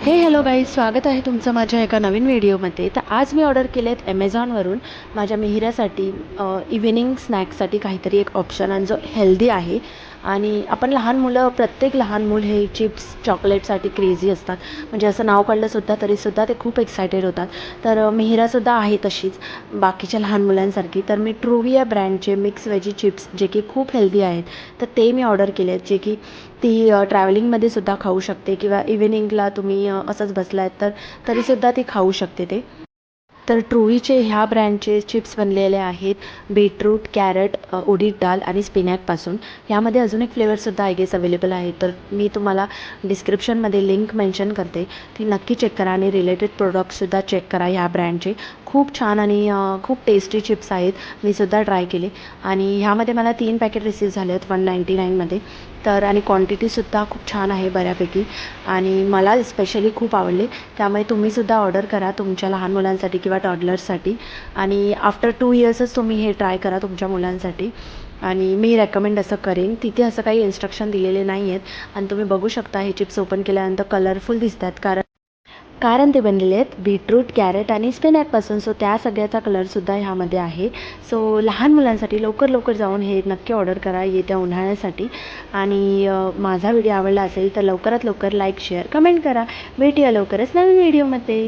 हे hello guys, स्वागत आहे तुमचं माझ्या एका नवीन व्हिडिओमध्ये. तर आज मी ऑर्डर केले आहेत ॲमेझॉनवरून माझ्या मिहिरासाठी इव्हिनिंग स्नॅक्ससाठी काहीतरी एक ऑप्शन आणि जो हेल्दी आहे. आणि आपण लहान मुलं, प्रत्येक लहान मूल हे चिप्स चॉकलेटसाठी क्रेझी असतात. म्हणजे असं नाव काढलंसुद्धा तरीसुद्धा ते खूप एक्सायटेड होतात. तर मिहिरासुद्धा आहे तशीच बाकीच्या लहान मुलांसारखी. तर मी ट्रुविया ब्रँडचे मिक्स व्हेजी चिप्स जे की खूप हेल्दी आहेत, तर ते मी ऑर्डर केले आहेत. जे की ती ट्रॅव्हलिंगमध्ये सुद्धा खाऊ शकते किंवा इव्हिनिंगला तुम्ही असंच बसला आहेत तर तरीसुद्धा ती खाऊ शकते ते. तर ट्रुईचे ह्या ब्रँडचे चिप्स बनलेले आहेत बीटरूट, कॅरट, उडीद डाळ आणि स्पिनॅकपासून. ह्यामध्ये अजून एक फ्लेवरसुद्धा आय गेस अवेलेबल आहे. तर मी तुम्हाला डिस्क्रिप्शनमध्ये लिंक मेन्शन करते, ती नक्की चेक करा आणि रिलेटेड प्रोडक्टसुद्धा चेक करा. ह्या ब्रँडचे खूप छान आणि खूप टेस्टी चिप्स आहेत. मी सुद्धा ट्राय केले आणि ह्यामध्ये मला 3 पॅकेट रिसीव झाले आहेत 199मध्ये. तर आणि क्वांटिटीसुद्धा खूप छान आहे बऱ्यापैकी आणि मला स्पेशली खूप आवडले. त्यामुळे तुम्हीसुद्धा ऑर्डर करा तुमच्या लहान मुलांसाठी किंवा टॉडलर्ससाठी आणि आफ्टर 2 इयर्सच तुम्ही हे ट्राय करा तुमच्या मुलांसाठी. आणि मी रेकमेंड असं करेन. तिथे असं काही इन्स्ट्रक्शन दिलेले नाही आहेत आणि तुम्ही बघू शकता हे चिप्स ओपन केल्यानंतर कलरफुल दिसतात कारण ते बनलेले आहेत बीटरूट, कॅरट आणि स्पिनॅकपासून. सो त्या सगळ्याचा कलरसुद्धा ह्यामध्ये आहे. सो लहान मुलांसाठी लवकर जाऊन हे नक्की ऑर्डर करा येत्या उन्हाळ्यासाठी. आणि माझा व्हिडिओ आवडला असेल तर लवकरात लवकर लाईक, शेअर, कमेंट करा. भेटूया लवकरच नवीन व्हिडिओमध्ये.